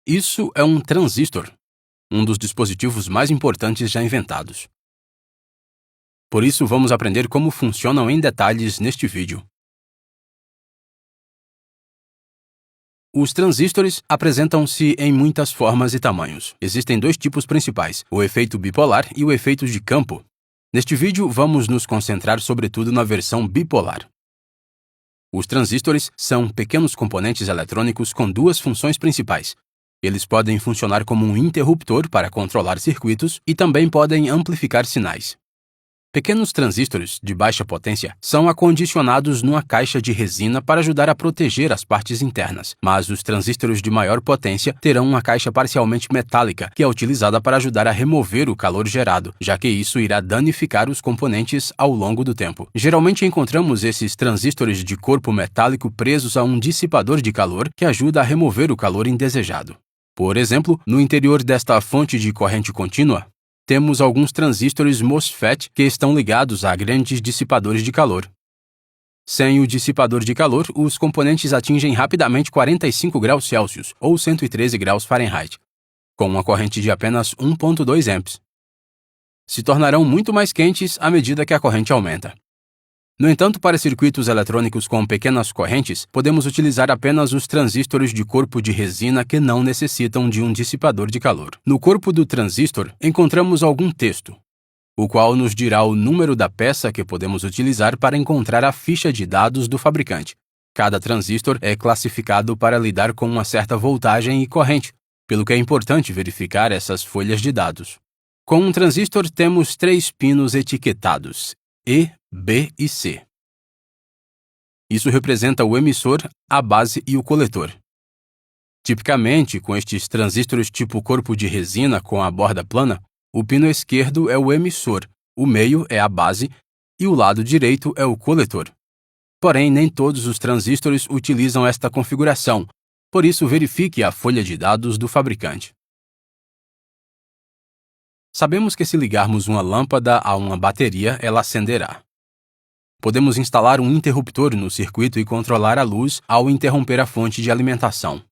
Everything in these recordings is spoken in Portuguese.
Isso é um transistor, um dos dispositivos mais importantes já inventados. Por isso, vamos aprender como funcionam em detalhes neste vídeo. Os transistores apresentam-se em muitas formas e tamanhos. Existem dois tipos principais, o efeito bipolar e o efeito de campo. Neste vídeo, vamos nos concentrar sobretudo na versão bipolar. Os transistores são pequenos componentes eletrônicos com duas funções principais. Eles podem funcionar como um interruptor para controlar circuitos e também podem amplificar sinais. Pequenos transistores de baixa potência são acondicionados numa caixa de resina para ajudar a proteger as partes internas, mas os transistores de maior potência terão uma caixa parcialmente metálica que é utilizada para ajudar a remover o calor gerado, já que isso irá danificar os componentes ao longo do tempo. Geralmente encontramos esses transistores de corpo metálico presos a um dissipador de calor que ajuda a remover o calor indesejado. Por exemplo, no interior desta fonte de corrente contínua, temos alguns transistores MOSFET que estão ligados a grandes dissipadores de calor. Sem o dissipador de calor, os componentes atingem rapidamente 45 graus Celsius ou 113 graus Fahrenheit, com uma corrente de apenas 1,2 amps. Se tornarão muito mais quentes à medida que a corrente aumenta. No entanto, para circuitos eletrônicos com pequenas correntes, podemos utilizar apenas os transistores de corpo de resina que não necessitam de um dissipador de calor. No corpo do transistor, encontramos algum texto, o qual nos dirá o número da peça que podemos utilizar para encontrar a ficha de dados do fabricante. Cada transistor é classificado para lidar com uma certa voltagem e corrente, pelo que é importante verificar essas folhas de dados. Com um transistor, temos 3 pinos etiquetados, E, B e C. Isso representa o emissor, a base e o coletor. Tipicamente, com estes transistores tipo corpo de resina com a borda plana, o pino esquerdo é o emissor, o meio é a base e o lado direito é o coletor. Porém, nem todos os transistores utilizam esta configuração, por isso verifique a folha de dados do fabricante. Sabemos que se ligarmos uma lâmpada a uma bateria, ela acenderá. Podemos instalar um interruptor no circuito e controlar a luz ao interromper a fonte de alimentação.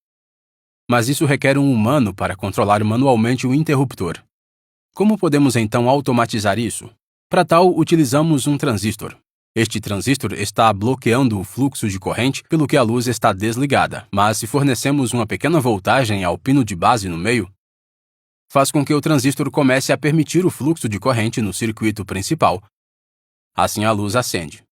Mas isso requer um humano para controlar manualmente o interruptor. Como podemos então automatizar isso? Para tal, utilizamos um transistor. Este transistor está bloqueando o fluxo de corrente, pelo que a luz está desligada, mas se fornecemos uma pequena voltagem ao pino de base no meio, faz com que o transistor comece a permitir o fluxo de corrente no circuito principal. Assim a luz acende.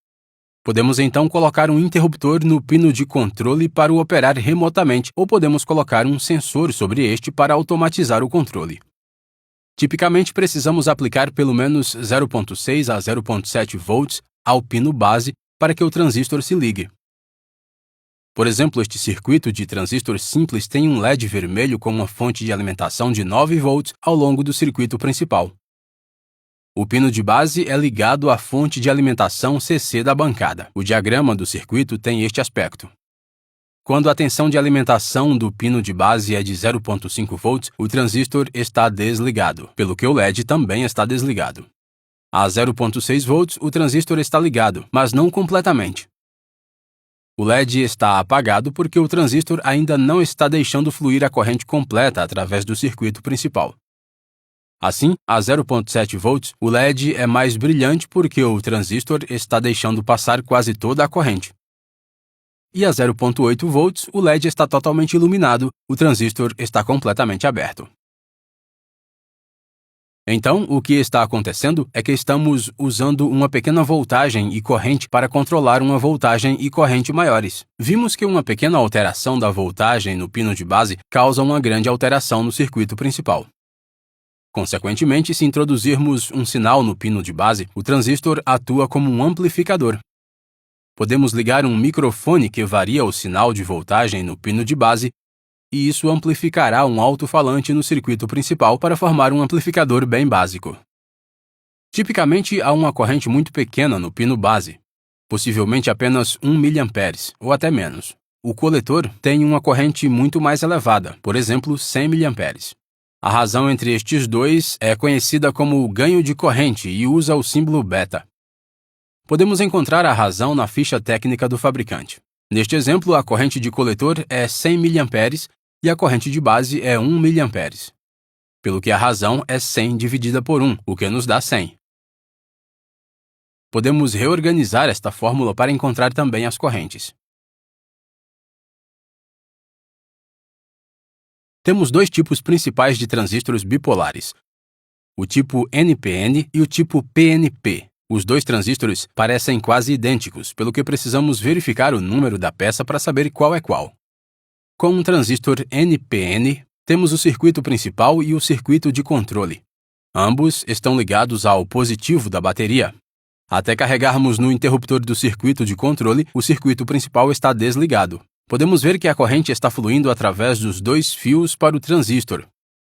Podemos então colocar um interruptor no pino de controle para o operar remotamente, ou podemos colocar um sensor sobre este para automatizar o controle. Tipicamente precisamos aplicar pelo menos 0,6 a 0,7 volts ao pino base para que o transistor se ligue. Por exemplo, este circuito de transistor simples tem um LED vermelho com uma fonte de alimentação de 9 volts ao longo do circuito principal. O pino de base é ligado à fonte de alimentação CC da bancada. O diagrama do circuito tem este aspecto. Quando a tensão de alimentação do pino de base é de 0,5 volts, o transistor está desligado, pelo que o LED também está desligado. A 0,6 volts, o transistor está ligado, mas não completamente. O LED está apagado porque o transistor ainda não está deixando fluir a corrente completa através do circuito principal. Assim, a 0,7 volts, o LED é mais brilhante porque o transistor está deixando passar quase toda a corrente. E a 0,8 volts, o LED está totalmente iluminado, o transistor está completamente aberto. Então, o que está acontecendo é que estamos usando uma pequena voltagem e corrente para controlar uma voltagem e corrente maiores. Vimos que uma pequena alteração da voltagem no pino de base causa uma grande alteração no circuito principal. Consequentemente, se introduzirmos um sinal no pino de base, o transistor atua como um amplificador. Podemos ligar um microfone que varia o sinal de voltagem no pino de base, e isso amplificará um alto-falante no circuito principal para formar um amplificador bem básico. Tipicamente, há uma corrente muito pequena no pino base, possivelmente apenas 1 mA ou até menos. O coletor tem uma corrente muito mais elevada, por exemplo, 100 mA. A razão entre estes dois é conhecida como ganho de corrente e usa o símbolo beta. Podemos encontrar a razão na ficha técnica do fabricante. Neste exemplo, a corrente de coletor é 100 mA e a corrente de base é 1 mA, pelo que a razão é 100 dividida por 1, o que nos dá 100. Podemos reorganizar esta fórmula para encontrar também as correntes. Temos dois tipos principais de transistores bipolares, o tipo NPN e o tipo PNP. Os dois transistores parecem quase idênticos, pelo que precisamos verificar o número da peça para saber qual é qual. Com um transistor NPN, temos o circuito principal e o circuito de controle. Ambos estão ligados ao positivo da bateria. Até carregarmos no interruptor do circuito de controle, o circuito principal está desligado. Podemos ver que a corrente está fluindo através dos dois fios para o transistor.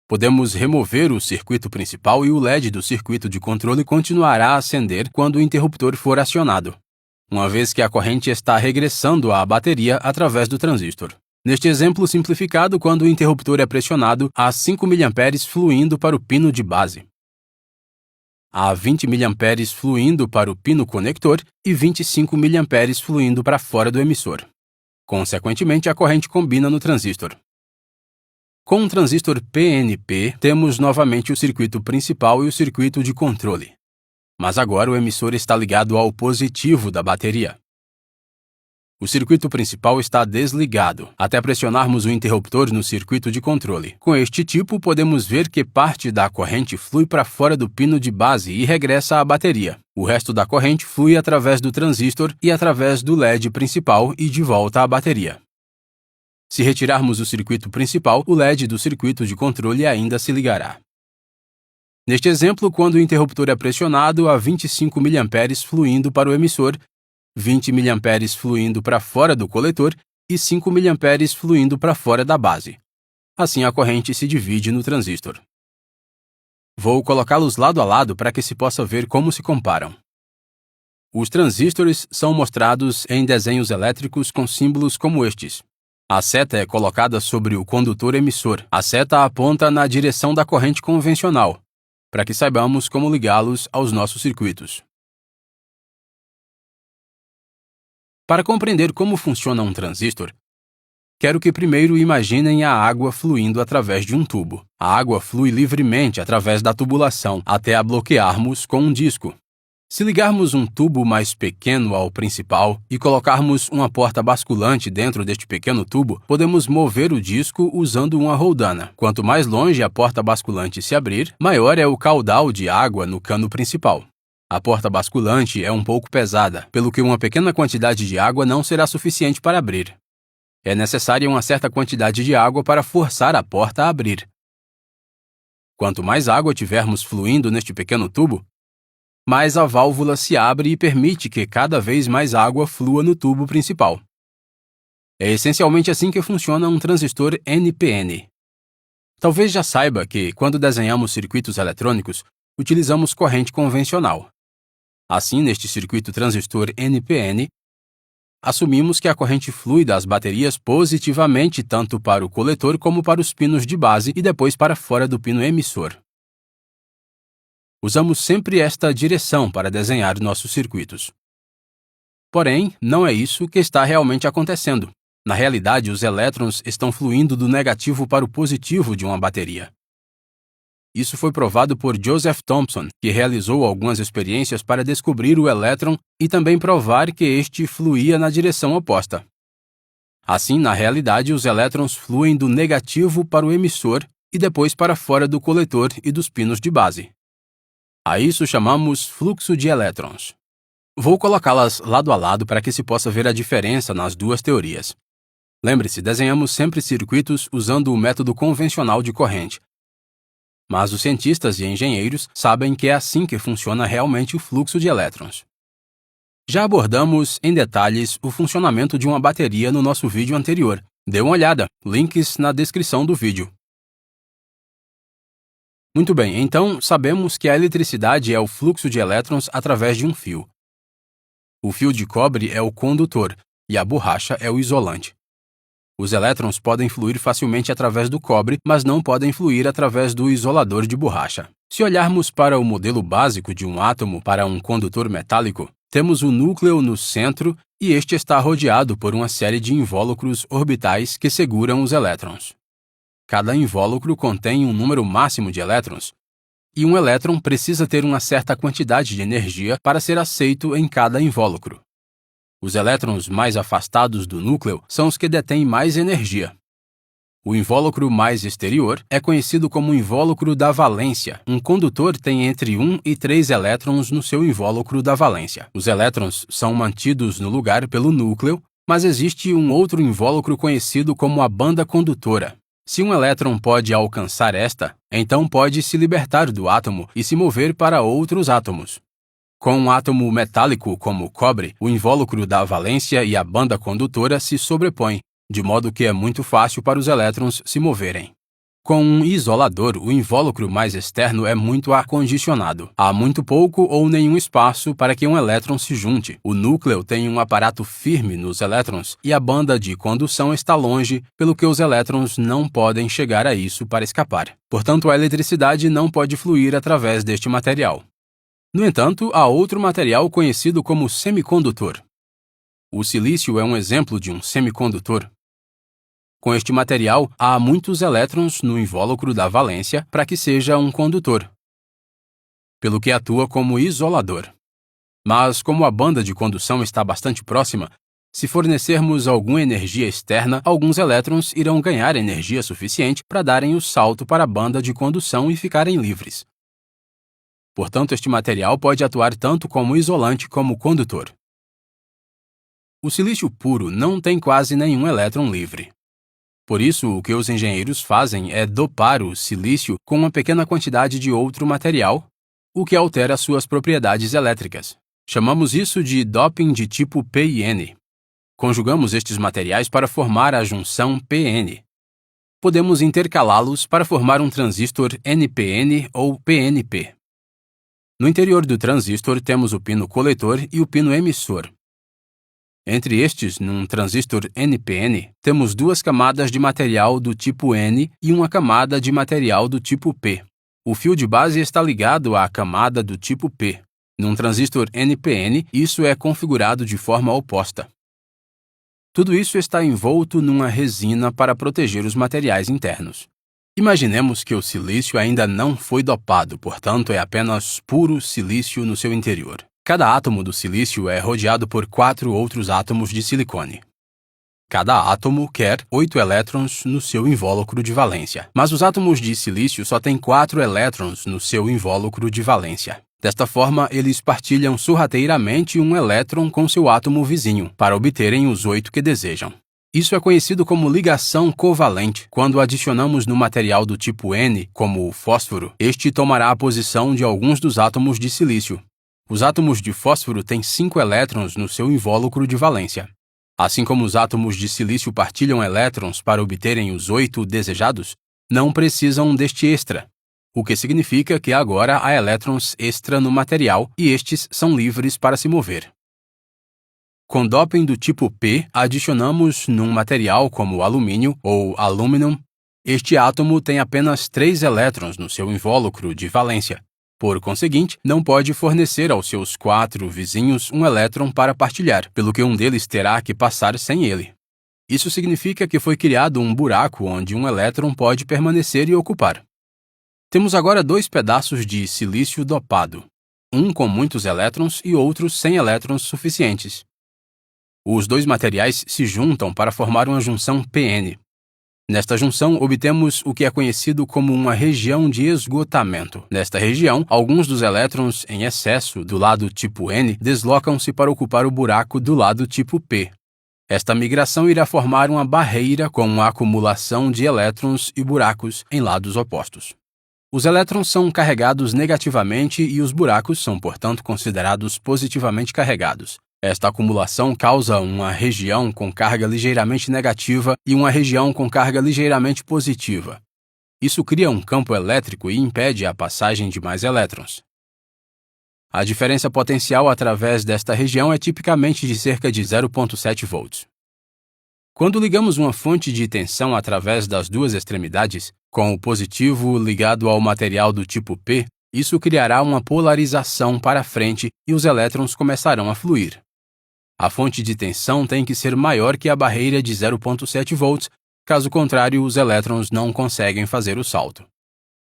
Podemos remover o circuito principal e o LED do circuito de controle continuará a acender quando o interruptor for acionado, uma vez que a corrente está regressando à bateria através do transistor. Neste exemplo simplificado, quando o interruptor é pressionado, há 5 mA fluindo para o pino de base. Há 20 mA fluindo para o pino conector e 25 mA fluindo para fora do emissor. Consequentemente, a corrente combina no transistor. Com um transistor PNP, temos novamente o circuito principal e o circuito de controle. Mas agora o emissor está ligado ao positivo da bateria. O circuito principal está desligado, até pressionarmos o interruptor no circuito de controle. Com este tipo, podemos ver que parte da corrente flui para fora do pino de base e regressa à bateria. O resto da corrente flui através do transistor e através do LED principal e de volta à bateria. Se retirarmos o circuito principal, o LED do circuito de controle ainda se ligará. Neste exemplo, quando o interruptor é pressionado, há 25 mA fluindo para o emissor, 20 mA fluindo para fora do coletor e 5 mA fluindo para fora da base. Assim, a corrente se divide no transistor. Vou colocá-los lado a lado para que se possa ver como se comparam. Os transistores são mostrados em desenhos elétricos com símbolos como estes. A seta é colocada sobre o condutor emissor. A seta aponta na direção da corrente convencional, para que saibamos como ligá-los aos nossos circuitos. Para compreender como funciona um transistor, quero que primeiro imaginem a água fluindo através de um tubo. A água flui livremente através da tubulação, até a bloquearmos com um disco. Se ligarmos um tubo mais pequeno ao principal e colocarmos uma porta basculante dentro deste pequeno tubo, podemos mover o disco usando uma roldana. Quanto mais longe a porta basculante se abrir, maior é o caudal de água no cano principal. A porta basculante é um pouco pesada, pelo que uma pequena quantidade de água não será suficiente para abrir. É necessária uma certa quantidade de água para forçar a porta a abrir. Quanto mais água tivermos fluindo neste pequeno tubo, mais a válvula se abre e permite que cada vez mais água flua no tubo principal. É essencialmente assim que funciona um transistor NPN. Talvez já saiba que, quando desenhamos circuitos eletrônicos, utilizamos corrente convencional. Assim, neste circuito transistor NPN, assumimos que a corrente flui das baterias positivamente tanto para o coletor como para os pinos de base e depois para fora do pino emissor. Usamos sempre esta direção para desenhar nossos circuitos. Porém, não é isso que está realmente acontecendo. Na realidade, os elétrons estão fluindo do negativo para o positivo de uma bateria. Isso foi provado por Joseph Thomson, que realizou algumas experiências para descobrir o elétron e também provar que este fluía na direção oposta. Assim, na realidade, os elétrons fluem do negativo para o emissor e depois para fora do coletor e dos pinos de base. A isso chamamos fluxo de elétrons. Vou colocá-las lado a lado para que se possa ver a diferença nas duas teorias. Lembre-se, desenhamos sempre circuitos usando o método convencional de corrente. Mas os cientistas e engenheiros sabem que é assim que funciona realmente o fluxo de elétrons. Já abordamos em detalhes o funcionamento de uma bateria no nosso vídeo anterior. Dê uma olhada, links na descrição do vídeo. Muito bem, então sabemos que a eletricidade é o fluxo de elétrons através de um fio. O fio de cobre é o condutor e a borracha é o isolante. Os elétrons podem fluir facilmente através do cobre, mas não podem fluir através do isolador de borracha. Se olharmos para o modelo básico de um átomo para um condutor metálico, temos o núcleo no centro e este está rodeado por uma série de invólucros orbitais que seguram os elétrons. Cada invólucro contém um número máximo de elétrons, e um elétron precisa ter uma certa quantidade de energia para ser aceito em cada invólucro. Os elétrons mais afastados do núcleo são os que detêm mais energia. O invólucro mais exterior é conhecido como invólucro da valência. Um condutor tem entre 1 e 3 elétrons no seu invólucro da valência. Os elétrons são mantidos no lugar pelo núcleo, mas existe um outro invólucro conhecido como a banda condutora. Se um elétron pode alcançar esta, então pode se libertar do átomo e se mover para outros átomos. Com um átomo metálico como o cobre, o invólucro da valência e a banda condutora se sobrepõem, de modo que é muito fácil para os elétrons se moverem. Com um isolador, o invólucro mais externo é muito acondicionado. Há muito pouco ou nenhum espaço para que um elétron se junte. O núcleo tem um aparato firme nos elétrons e a banda de condução está longe, pelo que os elétrons não podem chegar a isso para escapar. Portanto, a eletricidade não pode fluir através deste material. No entanto, há outro material conhecido como semicondutor. O silício é um exemplo de um semicondutor. Com este material, há muitos elétrons no invólucro da valência para que seja um condutor, pelo que atua como isolador. Mas, como a banda de condução está bastante próxima, se fornecermos alguma energia externa, alguns elétrons irão ganhar energia suficiente para darem o salto para a banda de condução e ficarem livres. Portanto, este material pode atuar tanto como isolante como condutor. O silício puro não tem quase nenhum elétron livre. Por isso, o que os engenheiros fazem é dopar o silício com uma pequena quantidade de outro material, o que altera suas propriedades elétricas. Chamamos isso de doping de tipo P e N. Conjugamos estes materiais para formar a junção PN. Podemos intercalá-los para formar um transistor NPN ou PNP. No interior do transistor temos o pino coletor e o pino emissor. Entre estes, num transistor NPN, temos duas camadas de material do tipo N e uma camada de material do tipo P. O fio de base está ligado à camada do tipo P. Num transistor NPN, isso é configurado de forma oposta. Tudo isso está envolto numa resina para proteger os materiais internos. Imaginemos que o silício ainda não foi dopado, portanto é apenas puro silício no seu interior. Cada átomo do silício é rodeado por 4 outros átomos de silicone. Cada átomo quer 8 elétrons no seu invólucro de valência, mas os átomos de silício só têm 4 elétrons no seu invólucro de valência. Desta forma, eles partilham sorrateiramente um elétron com seu átomo vizinho, para obterem os 8 que desejam. Isso é conhecido como ligação covalente. Quando adicionamos no material do tipo N, como o fósforo, este tomará a posição de alguns dos átomos de silício. Os átomos de fósforo têm 5 elétrons no seu invólucro de valência. Assim como os átomos de silício partilham elétrons para obterem os 8 desejados, não precisam deste extra, o que significa que agora há elétrons extra no material e estes são livres para se mover. Com doping do tipo P, adicionamos num material como o alumínio ou aluminum. Este átomo tem apenas 3 elétrons no seu invólucro de valência. Por conseguinte, não pode fornecer aos seus 4 vizinhos um elétron para partilhar, pelo que um deles terá que passar sem ele. Isso significa que foi criado um buraco onde um elétron pode permanecer e ocupar. Temos agora 2 pedaços de silício dopado, um com muitos elétrons e outro sem elétrons suficientes. Os 2 materiais se juntam para formar uma junção PN. Nesta junção, obtemos o que é conhecido como uma região de esgotamento. Nesta região, alguns dos elétrons em excesso do lado tipo N deslocam-se para ocupar o buraco do lado tipo P. Esta migração irá formar uma barreira com uma acumulação de elétrons e buracos em lados opostos. Os elétrons são carregados negativamente e os buracos são, portanto, considerados positivamente carregados. Esta acumulação causa uma região com carga ligeiramente negativa e uma região com carga ligeiramente positiva. Isso cria um campo elétrico e impede a passagem de mais elétrons. A diferença potencial através desta região é tipicamente de cerca de 0,7 volts. Quando ligamos uma fonte de tensão através das 2 extremidades, com o positivo ligado ao material do tipo P, isso criará uma polarização para frente e os elétrons começarão a fluir. A fonte de tensão tem que ser maior que a barreira de 0,7 volts caso contrário, os elétrons não conseguem fazer o salto.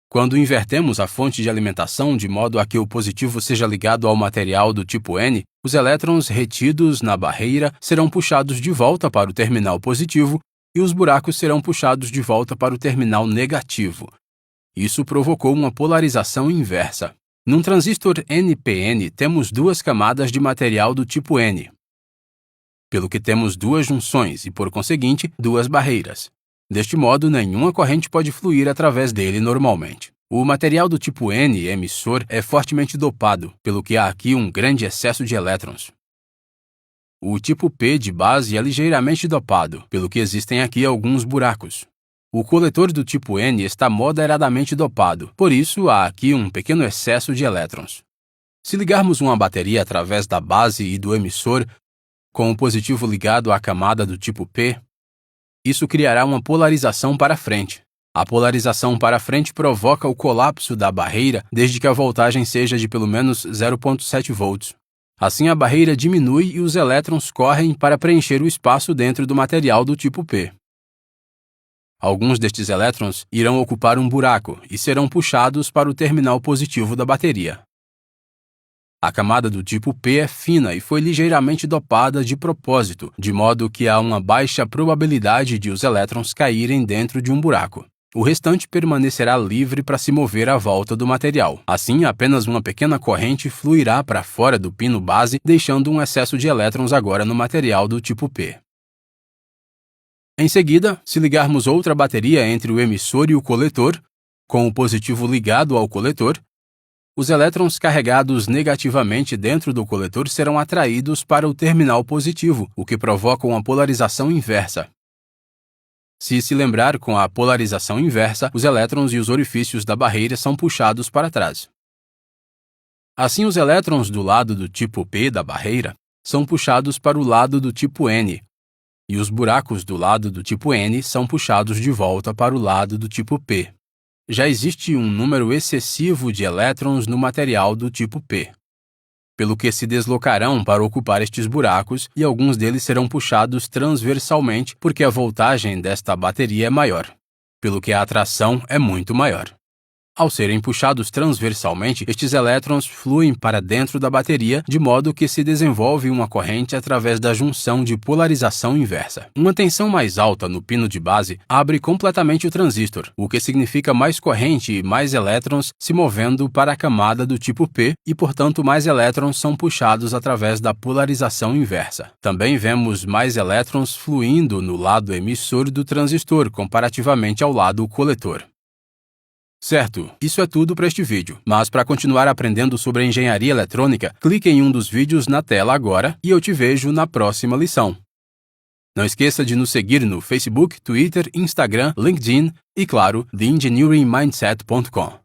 Quando invertemos a fonte de alimentação de modo a que o positivo seja ligado ao material do tipo N, os elétrons retidos na barreira serão puxados de volta para o terminal positivo e os buracos serão puxados de volta para o terminal negativo. Isso provocou uma polarização inversa. Num transistor NPN, temos duas camadas de material do tipo N, pelo que temos duas junções e, por conseguinte, duas barreiras. Deste modo, nenhuma corrente pode fluir através dele normalmente. O material do tipo N emissor é fortemente dopado, pelo que há aqui um grande excesso de elétrons. O tipo P de base é ligeiramente dopado, pelo que existem aqui alguns buracos. O coletor do tipo N está moderadamente dopado, por isso há aqui um pequeno excesso de elétrons. Se ligarmos uma bateria através da base e do emissor, com o positivo ligado à camada do tipo P, isso criará uma polarização para frente. A polarização para frente provoca o colapso da barreira desde que a voltagem seja de pelo menos 0,7 volts. Assim, a barreira diminui e os elétrons correm para preencher o espaço dentro do material do tipo P. Alguns destes elétrons irão ocupar um buraco e serão puxados para o terminal positivo da bateria. A camada do tipo P é fina e foi ligeiramente dopada de propósito, de modo que há uma baixa probabilidade de os elétrons caírem dentro de um buraco. O restante permanecerá livre para se mover à volta do material. Assim, apenas uma pequena corrente fluirá para fora do pino base, deixando um excesso de elétrons agora no material do tipo P. Em seguida, se ligarmos outra bateria entre o emissor e o coletor, com o positivo ligado ao coletor, os elétrons carregados negativamente dentro do coletor serão atraídos para o terminal positivo, o que provoca uma polarização inversa. Se lembrar, com a polarização inversa, os elétrons e os orifícios da barreira são puxados para trás. Assim, os elétrons do lado do tipo P da barreira são puxados para o lado do tipo N, e os buracos do lado do tipo N são puxados de volta para o lado do tipo P. Já existe um número excessivo de elétrons no material do tipo P, pelo que se deslocarão para ocupar estes buracos e alguns deles serão puxados transversalmente porque a voltagem desta bateria é maior, pelo que a atração é muito maior. Ao serem puxados transversalmente, estes elétrons fluem para dentro da bateria, de modo que se desenvolve uma corrente através da junção de polarização inversa. Uma tensão mais alta no pino de base abre completamente o transistor, o que significa mais corrente e mais elétrons se movendo para a camada do tipo P e, portanto, mais elétrons são puxados através da polarização inversa. Também vemos mais elétrons fluindo no lado emissor do transistor comparativamente ao lado coletor. Certo, isso é tudo para este vídeo, mas para continuar aprendendo sobre a engenharia eletrônica, clique em um dos vídeos na tela agora e eu te vejo na próxima lição. Não esqueça de nos seguir no Facebook, Twitter, Instagram, LinkedIn e, claro, TheEngineeringMindset.com.